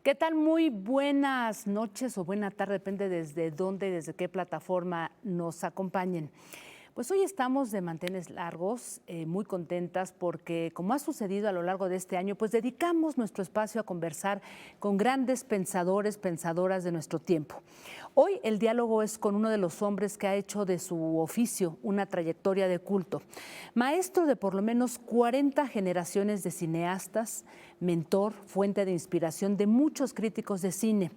¿Qué tal? Muy buenas noches o buena tarde, depende desde dónde, desde qué plataforma nos acompañen. Pues hoy estamos de manteles largos, muy contentas porque, como ha sucedido a lo largo de este año, pues dedicamos nuestro espacio a conversar con grandes pensadores, pensadoras de nuestro tiempo. Hoy el diálogo es con uno de los hombres que ha hecho de su oficio una trayectoria de culto. Maestro de por lo menos 40 generaciones de cineastas, mentor, fuente de inspiración de muchos críticos de cine,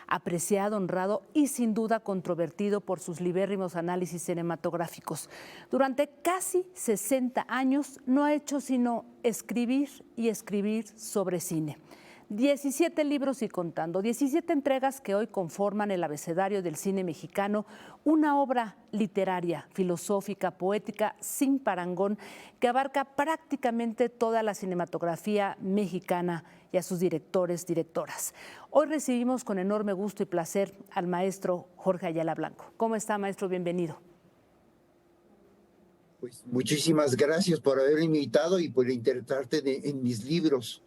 apreciado, honrado y sin duda controvertido por sus libérrimos análisis cinematográficos. Durante casi 60 años no ha hecho sino escribir y escribir sobre cine. 17 libros y contando, 17 entregas que hoy conforman el abecedario del cine mexicano, una obra literaria, filosófica, poética, sin parangón, que abarca prácticamente toda la cinematografía mexicana y a sus directores, directoras. Hoy recibimos con enorme gusto y placer al maestro Jorge Ayala Blanco. ¿Cómo está, maestro? Bienvenido. Pues muchísimas gracias por haberme invitado y por interesarte en mis libros.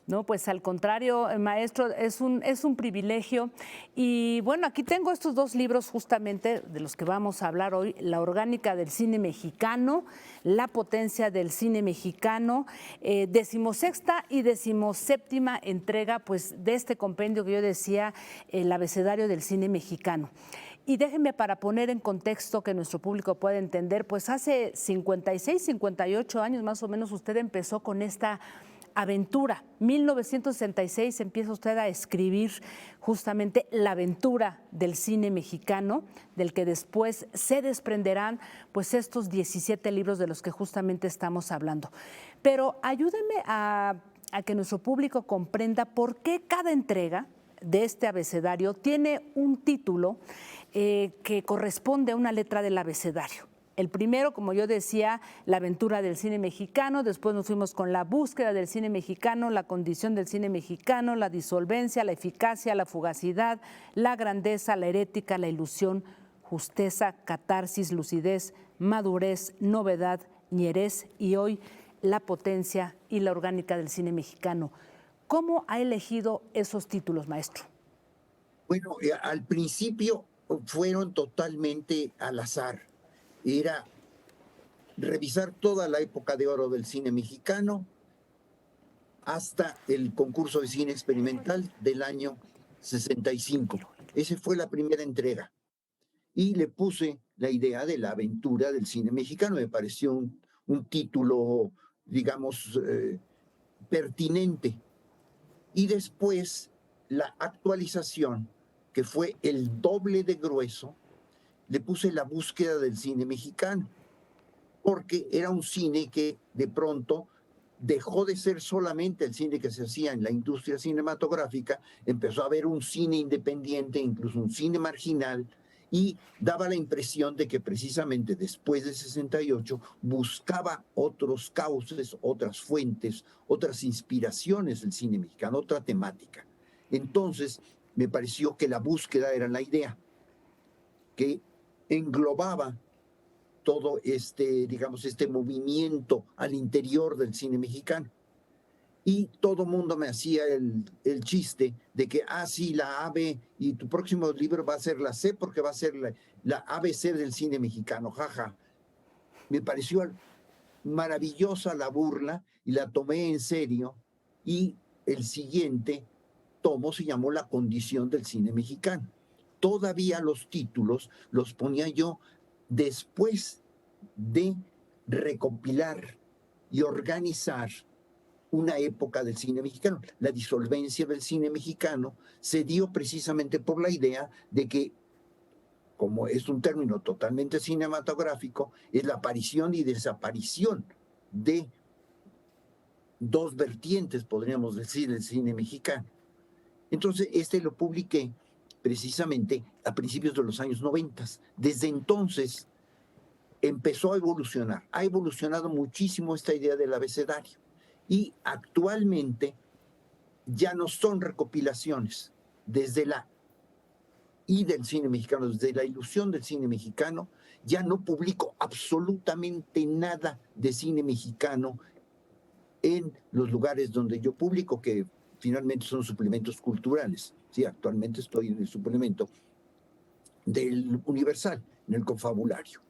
No, pues al contrario, maestro, es un privilegio. Y bueno, aquí tengo estos dos libros justamente de los que vamos a hablar hoy, La orgánica del cine mexicano, La potencia del cine mexicano, 16ª y 17ª entrega pues, de este compendio que yo decía, el abecedario del cine mexicano. Y déjenme para poner en contexto que nuestro público pueda entender, pues hace 56, 58 años más o menos usted empezó con esta aventura. 1966 empieza usted a escribir justamente la aventura del cine mexicano, del que después se desprenderán pues estos 17 libros de los que justamente estamos hablando. Pero ayúdeme a que nuestro público comprenda por qué cada entrega de este abecedario tiene un título que corresponde a una letra del abecedario. El primero, como yo decía, la aventura del cine mexicano, después nos fuimos con la búsqueda del cine mexicano, la condición del cine mexicano, la disolvencia, la eficacia, la fugacidad, la grandeza, la herética, la ilusión, justeza, catarsis, lucidez, madurez, novedad, ñerez y hoy la potencia y la orgánica del cine mexicano. ¿Cómo ha elegido esos títulos, maestro? Bueno, al principio fueron totalmente al azar. Era revisar toda la época de oro del cine mexicano hasta el concurso de cine experimental del año 65. Esa fue la primera entrega. Y le puse la idea de la aventura del cine mexicano. Me pareció un título, digamos, pertinente. Y después la actualización, que fue el doble de grueso, le puse la búsqueda del cine mexicano, porque era un cine que de pronto dejó de ser solamente el cine que se hacía en la industria cinematográfica, empezó a haber un cine independiente, incluso un cine marginal, y daba la impresión de que precisamente después de 68 buscaba otros cauces, otras fuentes, otras inspiraciones del cine mexicano, otra temática. Entonces, me pareció que la búsqueda era la idea, que englobaba todo este, digamos, este movimiento al interior del cine mexicano. Y todo mundo me hacía el chiste de que, sí, la AB, y tu próximo libro va a ser la C porque va a ser la ABC del cine mexicano, jaja. Me pareció maravillosa la burla y la tomé en serio. Y el siguiente tomo se llamó La condición del cine mexicano. Todavía los títulos los ponía yo después de recopilar y organizar una época del cine mexicano. La disolvencia del cine mexicano se dio precisamente por la idea de que, como es un término totalmente cinematográfico, es la aparición y desaparición de dos vertientes, podríamos decir, del cine mexicano. Entonces, lo publiqué precisamente a principios de los años 90. Desde entonces empezó a evolucionar. Ha evolucionado muchísimo esta idea del abecedario. Y actualmente ya no son recopilaciones. Desde la y del cine mexicano, desde la ilusión del cine mexicano, ya no publico absolutamente nada de cine mexicano en los lugares donde yo publico, que finalmente son suplementos culturales. Sí, actualmente estoy en el suplemento del Universal, en el confabulario.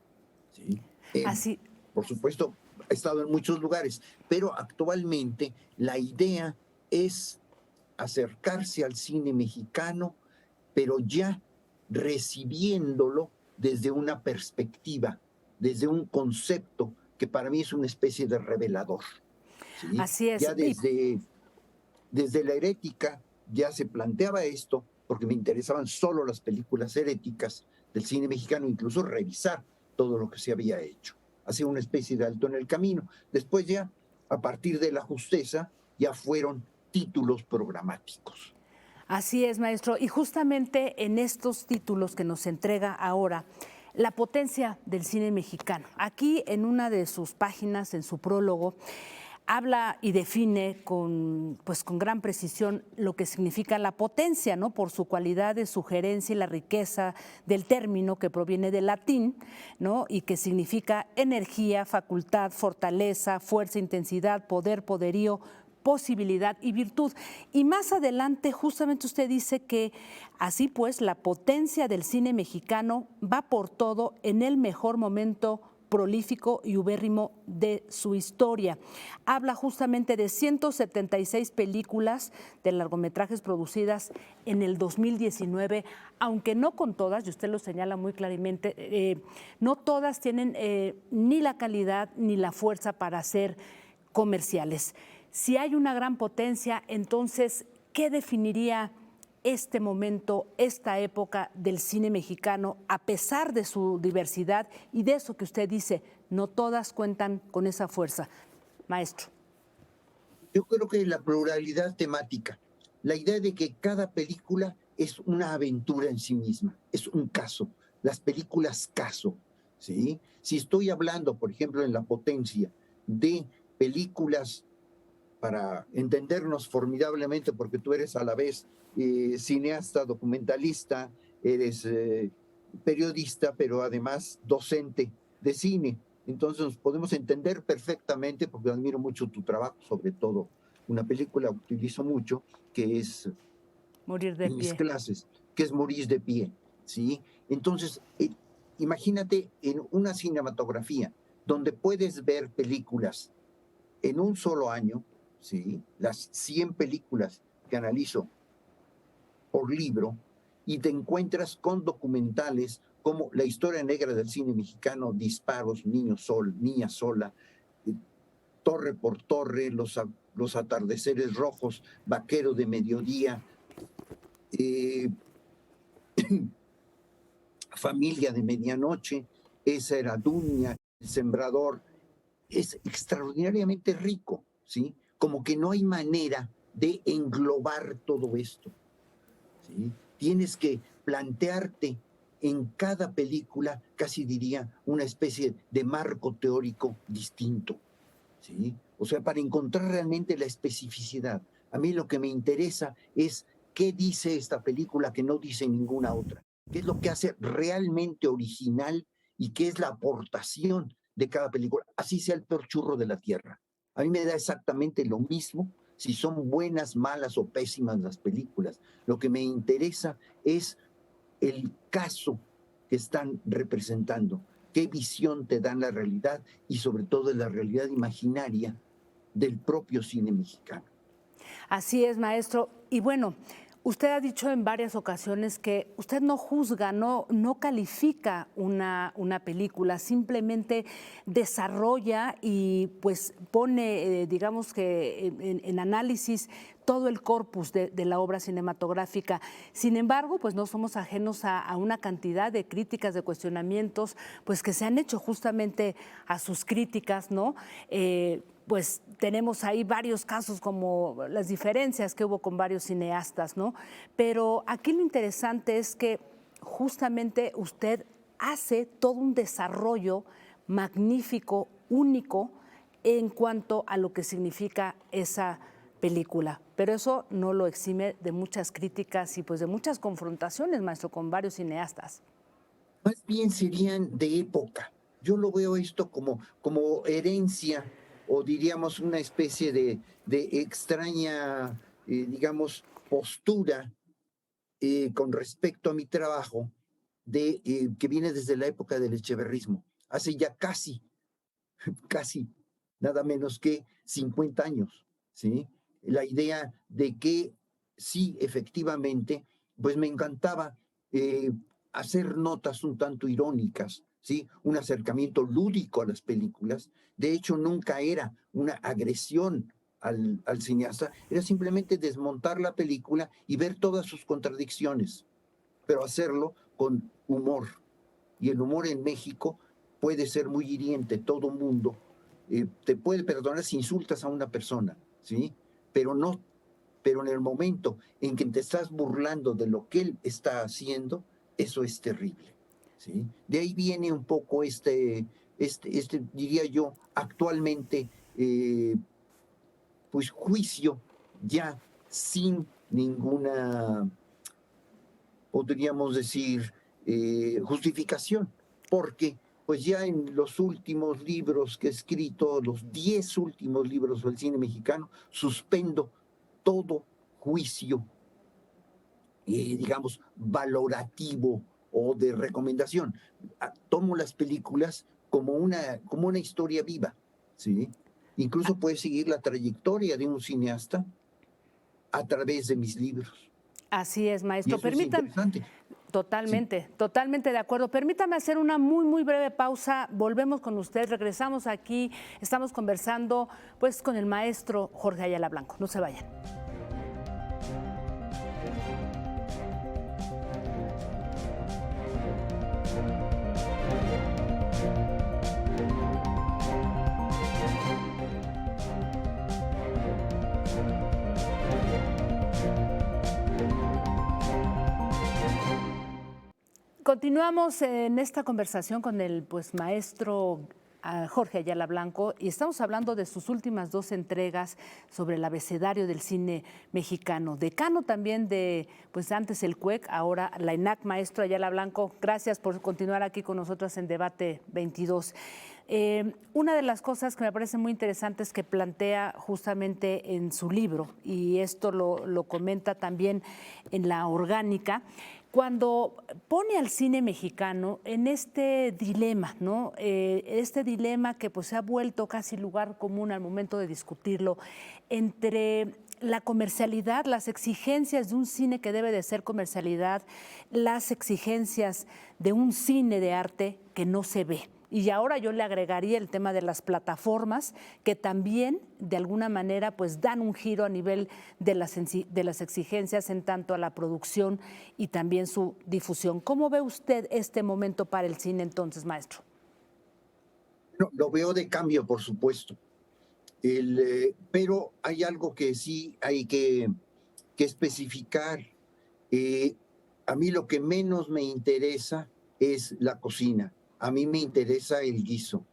¿Sí? Así, Por supuesto, he estado en muchos lugares, pero actualmente la idea es acercarse al cine mexicano, pero ya recibiéndolo desde una perspectiva, desde un concepto que para mí es una especie de revelador. ¿Sí? así es. Ya desde la herética ya se planteaba esto, porque me interesaban solo las películas heréticas del cine mexicano, incluso revisar todo lo que se había hecho. Hacía una especie de alto en el camino. Después ya, a partir de la justeza, ya fueron títulos programáticos. Así es, maestro. Y justamente en estos títulos que nos entrega ahora, la potencia del cine mexicano. Aquí en una de sus páginas, en su prólogo, habla y define pues con gran precisión lo que significa la potencia, ¿no? Por su cualidad de sugerencia y la riqueza del término que proviene del latín, ¿no? Y que significa energía, facultad, fortaleza, fuerza, intensidad, poder, poderío, posibilidad y virtud. Y más adelante justamente usted dice que así pues la potencia del cine mexicano va por todo en el mejor momento prolífico y ubérrimo de su historia. Habla justamente de 176 películas de largometrajes producidas en el 2019, aunque no con todas, y usted lo señala muy claramente, no todas tienen ni la calidad ni la fuerza para ser comerciales. Si hay una gran potencia, entonces, ¿qué definiría este momento, esta época del cine mexicano, a pesar de su diversidad y de eso que usted dice, no todas cuentan con esa fuerza? Maestro. Yo creo que la pluralidad temática, la idea de que cada película es una aventura en sí misma, es un caso, las películas caso, ¿sí? Si estoy hablando, por ejemplo, en la potencia de películas para entendernos formidablemente, porque tú eres a la vez cineasta, documentalista, eres periodista, pero además docente de cine. Entonces nos podemos entender perfectamente, porque admiro mucho tu trabajo, sobre todo una película que utilizo mucho, que es Morir de en mis pie. clases, que es Morir de pie, ¿sí? Entonces, imagínate en una cinematografía donde puedes ver películas en un solo año, ¿sí? Las 100 películas que analizo por libro, y te encuentras con documentales como La historia negra del cine mexicano, Disparos, Niña sola, Torre por Torre, los atardeceres rojos, Vaquero de mediodía, eh, Familia de medianoche, Esa era Dunia, El sembrador. Es extraordinariamente rico, ¿sí? Como que no hay manera de englobar todo esto, ¿sí? Tienes que plantearte en cada película, casi diría, una especie de marco teórico distinto, ¿sí? O sea, para encontrar realmente la especificidad. A mí lo que me interesa es qué dice esta película que no dice ninguna otra. ¿Qué es lo que hace realmente original y qué es la aportación de cada película? Así sea el peor churro de la tierra. A mí me da exactamente lo mismo si son buenas, malas o pésimas las películas. Lo que me interesa es el caso que están representando, qué visión te dan la realidad y sobre todo la realidad imaginaria del propio cine mexicano. Así es, maestro. Y bueno, usted ha dicho en varias ocasiones que usted no juzga, no califica una película, simplemente desarrolla y pues pone, digamos que en análisis todo el corpus de la obra cinematográfica. Sin embargo, pues no somos ajenos a una cantidad de críticas, de cuestionamientos, pues que se han hecho justamente a sus críticas, ¿no? Pues tenemos ahí varios casos como las diferencias que hubo con varios cineastas, ¿no? Pero aquí lo interesante es que justamente usted hace todo un desarrollo magnífico, único, en cuanto a lo que significa esa película. Pero eso no lo exime de muchas críticas y pues de muchas confrontaciones, maestro, con varios cineastas. Más bien serían de época. Yo lo veo esto como herencia o diríamos una especie de extraña digamos, postura con respecto a mi trabajo que viene desde la época del echeverrismo, hace ya casi nada menos que 50 años, ¿sí? La idea de que sí, efectivamente, pues me encantaba hacer notas un tanto irónicas, ¿sí? Un acercamiento lúdico a las películas. De hecho, nunca era una agresión al cineasta, era simplemente desmontar la película y ver todas sus contradicciones, pero hacerlo con humor. Y el humor en México puede ser muy hiriente, todo mundo te puede perdonar si insultas a una persona, ¿sí? Pero no, pero en el momento en que te estás burlando de lo que él está haciendo, eso es terrible, ¿sí? De ahí viene un poco diría yo, actualmente, pues juicio ya sin ninguna, podríamos decir, justificación, porque pues ya en los últimos libros que he escrito, los 10 últimos libros del cine mexicano, suspendo todo juicio, digamos, valorativo o de recomendación. Tomo las películas como una historia viva, ¿sí? Incluso puedes seguir la trayectoria de un cineasta a través de mis libros. Así es, Y maestro. eso es Permítame, interesante. Sí. totalmente de acuerdo. Permítame hacer una muy breve pausa. Volvemos con usted, regresamos aquí. Estamos conversando pues con el maestro Jorge Ayala Blanco. No se vayan. Continuamos en esta conversación con el pues maestro Jorge Ayala Blanco y estamos hablando de sus últimas 2 entregas sobre el abecedario del cine mexicano. Decano también de, pues antes el CUEC, ahora la ENAC. Maestro Ayala Blanco, gracias por continuar aquí con nosotros en Debate 22. Una de las cosas que me parece muy interesante es que plantea justamente en su libro, y esto lo comenta también en la orgánica, cuando pone al cine mexicano en este dilema, ¿no? Este dilema que pues se ha vuelto casi lugar común al momento de discutirlo, entre la comercialidad, las exigencias de un cine que debe de ser comercialidad, las exigencias de un cine de arte que no se ve. Y ahora yo le agregaría el tema de las plataformas, que también de alguna manera pues dan un giro a nivel de las exigencias en tanto a la producción y también su difusión. ¿Cómo ve usted este momento para el cine entonces, maestro? No, lo veo de cambio, por supuesto. Pero hay algo que sí hay que especificar. A mí lo que menos me interesa es la cocina. A mí me interesa el guiso.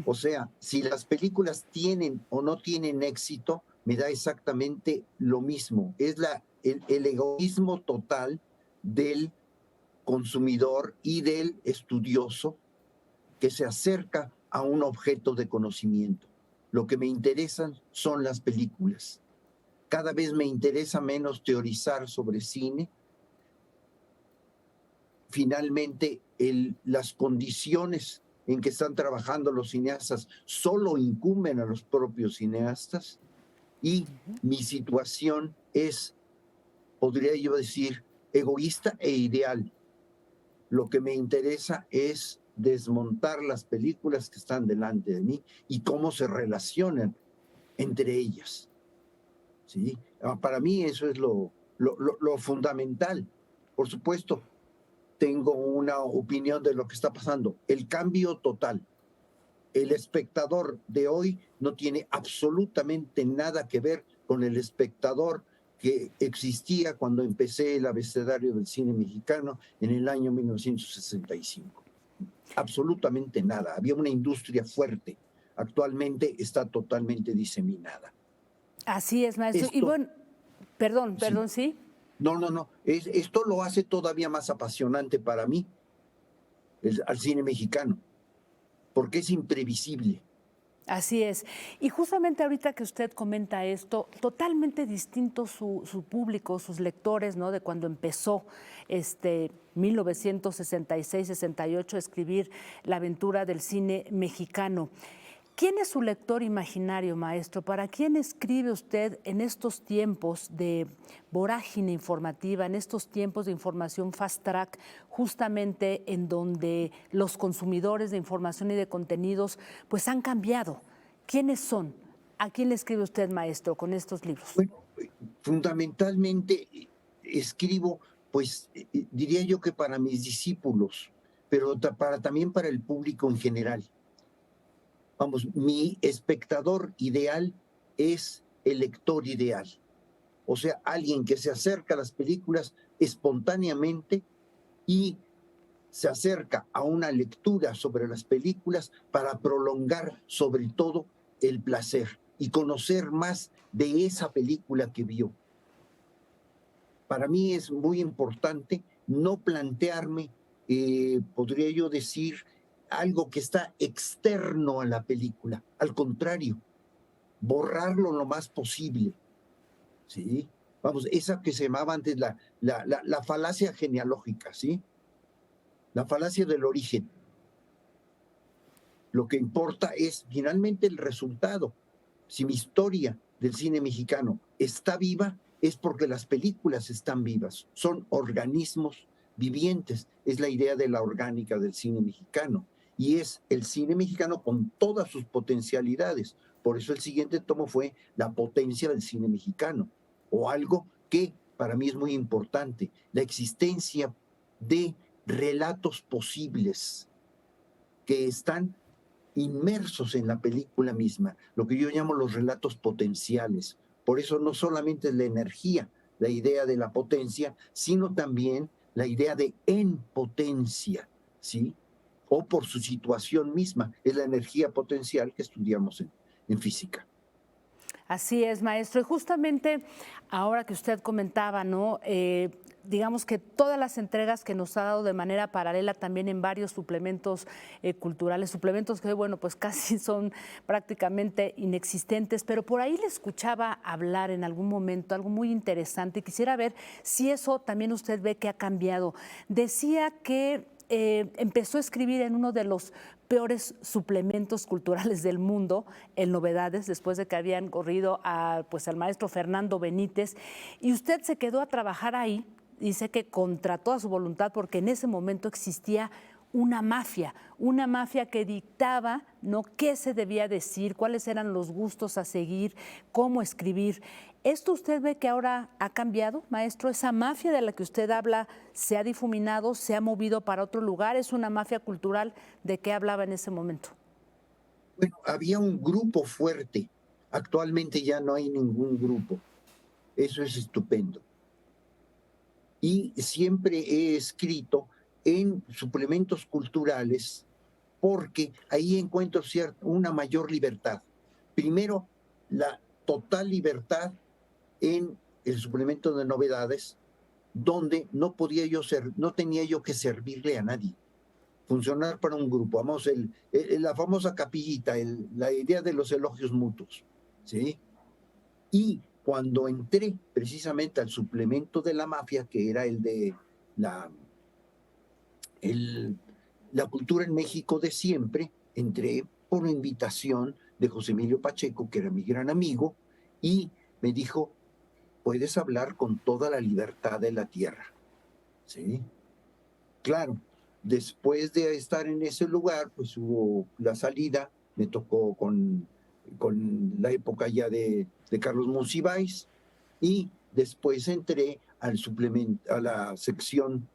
O sea, si las películas tienen o no tienen éxito, me da exactamente lo mismo. Es el egoísmo total del consumidor y del estudioso que se acerca a un objeto de conocimiento. Lo que me interesan son las películas. Cada vez me interesa menos teorizar sobre cine. Finalmente, las condiciones en que están trabajando los cineastas solo incumben a los propios cineastas y mi situación es, podría yo decir, egoísta e ideal. Lo que me interesa es desmontar las películas que están delante de mí y cómo se relacionan entre ellas. ¿Sí? Para mí eso es lo fundamental. Por supuesto, tengo una opinión de lo que está pasando. El cambio total. El espectador de hoy no tiene absolutamente nada que ver con el espectador que existía cuando empecé el abecedario del cine mexicano en el año 1965. Absolutamente nada. Había una industria fuerte. Actualmente está totalmente diseminada. Así es, maestro. Y bueno, perdón, ¿sí? No. Esto lo hace todavía más apasionante para mí, al cine mexicano, porque es imprevisible. Así es. Y justamente ahorita que usted comenta esto, totalmente distinto su público, sus lectores, ¿no? De cuando empezó 1966-68 a escribir La aventura del cine mexicano. ¿Quién es su lector imaginario, maestro? ¿Para quién escribe usted en estos tiempos de vorágine informativa, en estos tiempos de información fast track, justamente en donde los consumidores de información y de contenidos pues han cambiado? ¿Quiénes son? ¿A quién le escribe usted, maestro, con estos libros? Bueno, fundamentalmente escribo, pues diría yo que para mis discípulos, pero también para el público en general. Vamos, mi espectador ideal es el lector ideal. O sea, alguien que se acerca a las películas espontáneamente y se acerca a una lectura sobre las películas para prolongar sobre todo el placer y conocer más de esa película que vio. Para mí es muy importante no plantearme, podría yo decir, algo que está externo a la película. Al contrario, borrarlo lo más posible. ¿Sí? Vamos, esa que se llamaba antes la falacia genealógica, ¿sí? La falacia del origen. Lo que importa es finalmente el resultado. Si mi historia del cine mexicano está viva, es porque las películas están vivas. Son organismos vivientes. Es la idea de la orgánica del cine mexicano. Y es el cine mexicano con todas sus potencialidades. Por eso el siguiente tomo fue La potencia del cine mexicano. O algo que para mí es muy importante, la existencia de relatos posibles que están inmersos en la película misma, lo que yo llamo los relatos potenciales. Por eso no solamente es la energía, la idea de la potencia, sino también la idea de en potencia, ¿sí? O por su situación misma, es la energía potencial que estudiamos en física. Así es, maestro. Y justamente ahora que usted comentaba, ¿no? Digamos que todas las entregas que nos ha dado de manera paralela también en varios suplementos culturales, suplementos que, bueno, pues casi son prácticamente inexistentes, pero por ahí le escuchaba hablar en algún momento algo muy interesante y quisiera ver si eso también usted ve que ha cambiado. Decía que empezó a escribir en uno de los peores suplementos culturales del mundo, en Novedades, después de que habían corrido pues, al maestro Fernando Benítez, y usted se quedó a trabajar ahí, dice que contra toda su voluntad, porque en ese momento existía una mafia que dictaba, ¿no?, qué se debía decir, cuáles eran los gustos a seguir, cómo escribir. ¿Esto usted ve que ahora ha cambiado, maestro? ¿Esa mafia de la que usted habla se ha difuminado, se ha movido para otro lugar? ¿Es una mafia cultural? ¿De qué hablaba en ese momento? Bueno, había un grupo fuerte. Actualmente ya no hay ningún grupo. Eso es estupendo. Y siempre he escrito en suplementos culturales porque ahí encuentro una mayor libertad. Primero, la total libertad en el suplemento de Novedades, donde no tenía yo que servirle a nadie, funcionar para un grupo. Vamos, la famosa capillita, la idea de los elogios mutuos, ¿sí? Y cuando entré precisamente al suplemento de la mafia, que era el de la, la cultura en México de siempre, entré por invitación de José Emilio Pacheco, que era mi gran amigo, y me dijo, puedes hablar con toda la libertad de la tierra. ¿Sí? Claro, después de estar en ese lugar, pues hubo la salida, me tocó con la época ya de Carlos Monsiváis, y después entré al suplemento, a la sección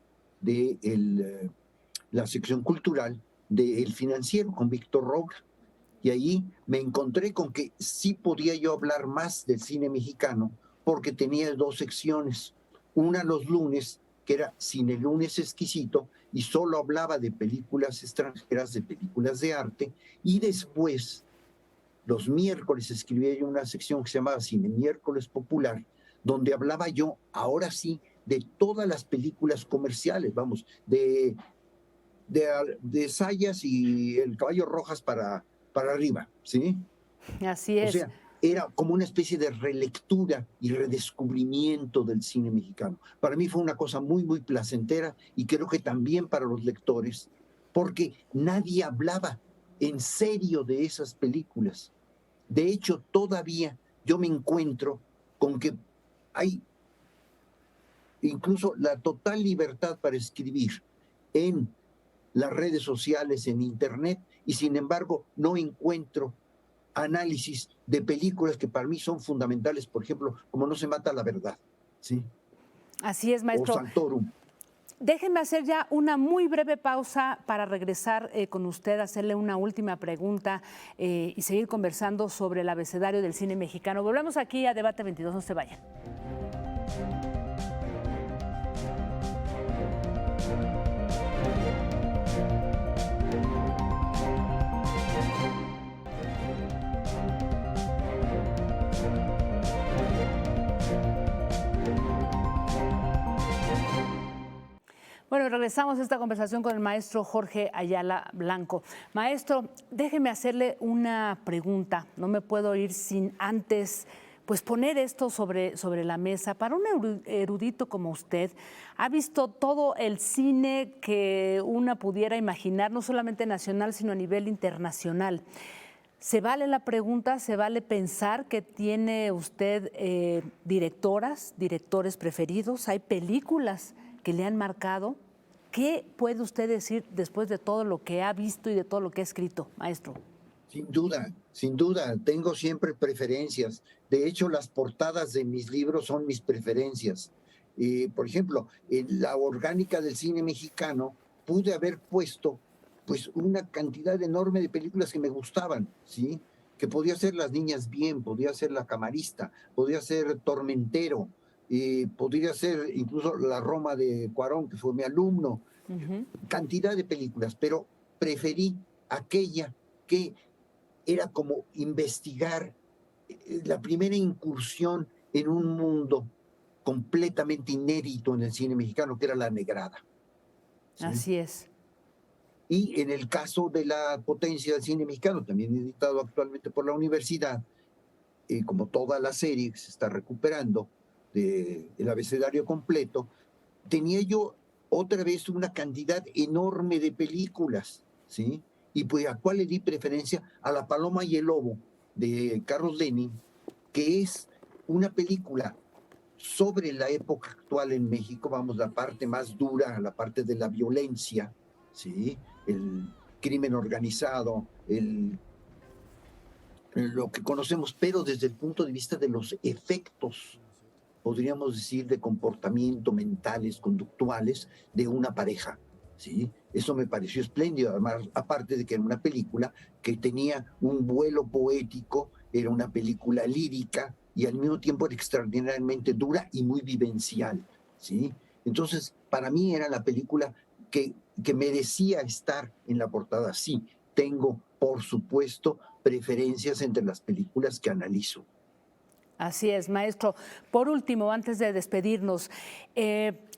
de la sección cultural del Financiero con Víctor Roura. Y ahí me encontré con que sí podía yo hablar más del cine mexicano porque tenía dos secciones. Una los lunes, que era Cine Lunes Exquisito, y solo hablaba de películas extranjeras, de películas de arte, y después, los miércoles, escribía yo una sección que se llamaba Cine Miércoles Popular, donde hablaba yo, ahora sí, de todas las películas comerciales, vamos, de Sayas y El Caballo Rojas para arriba, ¿sí? Así O es. sea, era como una especie de relectura y redescubrimiento del cine mexicano. Para mí fue una cosa muy, muy placentera y creo que también para los lectores, porque nadie hablaba en serio de esas películas. De hecho, todavía yo me encuentro con que hay incluso la total libertad para escribir en las redes sociales, en Internet, y sin embargo no encuentro análisis de películas que para mí son fundamentales, por ejemplo, como No se mata la verdad, ¿sí? Así es, O maestro. Santorum. Déjenme hacer ya una muy breve pausa para regresar con usted, hacerle una última pregunta y seguir conversando sobre el abecedario del cine mexicano. Volvemos aquí a Debate 22, no se vayan. Bueno, regresamos a esta conversación con el maestro Jorge Ayala Blanco. Maestro, déjeme hacerle una pregunta. No me puedo ir sin antes pues poner esto sobre la mesa. Para un erudito como usted, ha visto todo el cine que una pudiera imaginar, no solamente nacional, sino a nivel internacional. ¿Se vale la pregunta, se vale pensar que tiene usted directores preferidos? ¿Hay películas que le han marcado? ¿Qué puede usted decir después de todo lo que ha visto y de todo lo que ha escrito, maestro? Sin duda, tengo siempre preferencias. De hecho, las portadas de mis libros son mis preferencias. Por ejemplo, en la orgánica del cine mexicano pude haber puesto pues una cantidad enorme de películas que me gustaban, ¿sí? Que podía ser Las Niñas Bien, podía ser La Camarista, podía ser Tormentero, podría ser incluso La Roma de Cuarón, que fue mi alumno, cantidad de películas, pero preferí aquella que era como investigar la primera incursión en un mundo completamente inédito en el cine mexicano, que era la negrada, ¿sí? Así es. Y en el caso de La Potencia del Cine Mexicano, también editado actualmente por la universidad, como toda la serie que se está recuperando del abecedario completo, tenía yo otra vez una cantidad enorme de películas, ¿sí? Y pues a cuál le di preferencia a La Paloma y el Lobo de Carlos Lenin, que es una película sobre la época actual en México, vamos, la parte más dura, la parte de la violencia, ¿sí? El crimen organizado, lo que conocemos, pero desde el punto de vista de los efectos, podríamos decir, de comportamiento mentales, conductuales de una pareja, ¿sí? Eso me pareció espléndido, además, aparte de que era una película que tenía un vuelo poético, era una película lírica y al mismo tiempo era extraordinariamente dura y muy vivencial, ¿sí? Entonces, para mí era la película que merecía estar en la portada. Sí, tengo, por supuesto, preferencias entre las películas que analizo. Así es, maestro. Por último, antes de despedirnos,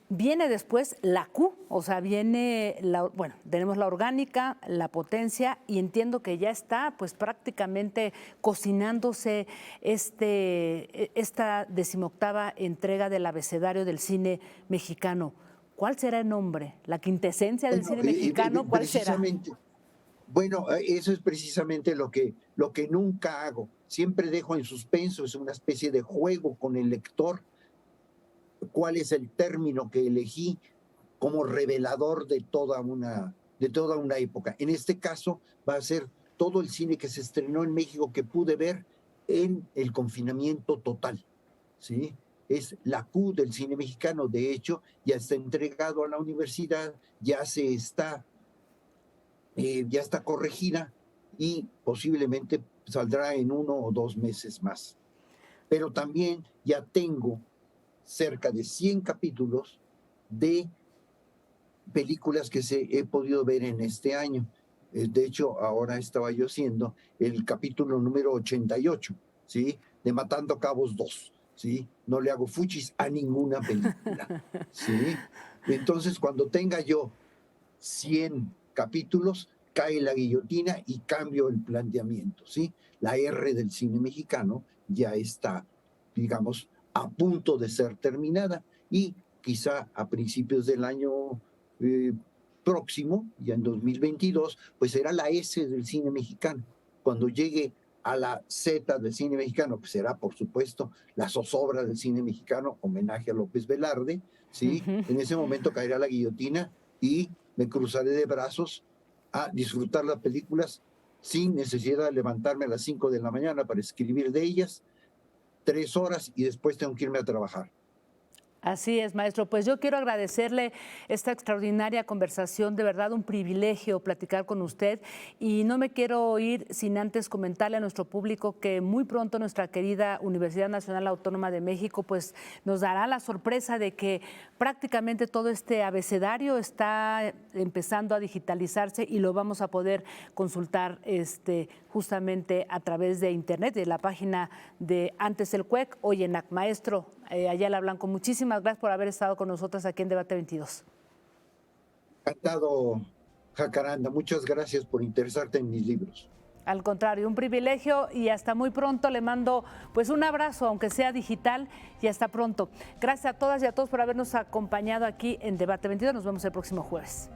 viene después la Q, o sea, bueno, tenemos la orgánica, la potencia, y entiendo que ya está, pues prácticamente cocinándose esta 18ª entrega del abecedario del cine mexicano. ¿Cuál será el nombre? ¿La quintesencia del Bueno, cine mexicano? ¿Cuál será? precisamente, bueno, eso es precisamente lo que nunca hago. Siempre dejo en suspenso, es una especie de juego con el lector, cuál es el término que elegí como revelador de toda una época. En este caso va a ser todo el cine que se estrenó en México que pude ver en el confinamiento total, ¿sí? Es la Q del cine mexicano. De hecho, ya está entregado a la universidad, ya está corregida y posiblemente saldrá en 1 o 2 meses más. Pero también ya tengo cerca de 100 capítulos de películas que he podido ver en este año. De hecho, ahora estaba yo haciendo el capítulo número 88, ¿sí? De Matando Cabos 2, ¿sí? No le hago fuchis a ninguna película, ¿sí? Entonces, cuando tenga yo 100 capítulos, cae la guillotina y cambio el planteamiento, ¿sí? La R del cine mexicano ya está, digamos, a punto de ser terminada y quizá a principios del año próximo, ya en 2022, pues será la S del cine mexicano. Cuando llegue a la Z del cine mexicano, pues será, por supuesto, la zozobra del cine mexicano, homenaje a López Velarde, ¿sí? En ese momento caerá la guillotina y me cruzaré de brazos a disfrutar las películas sin necesidad de levantarme a las 5 de la mañana para escribir de ellas 3 horas y después tengo que irme a trabajar. Así es, maestro. Pues yo quiero agradecerle esta extraordinaria conversación, de verdad un privilegio platicar con usted y no me quiero ir sin antes comentarle a nuestro público que muy pronto nuestra querida Universidad Nacional Autónoma de México pues nos dará la sorpresa de que prácticamente todo este abecedario está empezando a digitalizarse y lo vamos a poder consultar justamente a través de internet, de la página de Antes el CUEC, hoy ENAC. Maestro Ayala Blanco, muchísimas gracias por haber estado con nosotros aquí en Debate 22. Encantado, Jacaranda. Muchas gracias por interesarte en mis libros. Al contrario, un privilegio y hasta muy pronto. Le mando pues un abrazo, aunque sea digital, y hasta pronto. Gracias a todas y a todos por habernos acompañado aquí en Debate 22. Nos vemos el próximo jueves.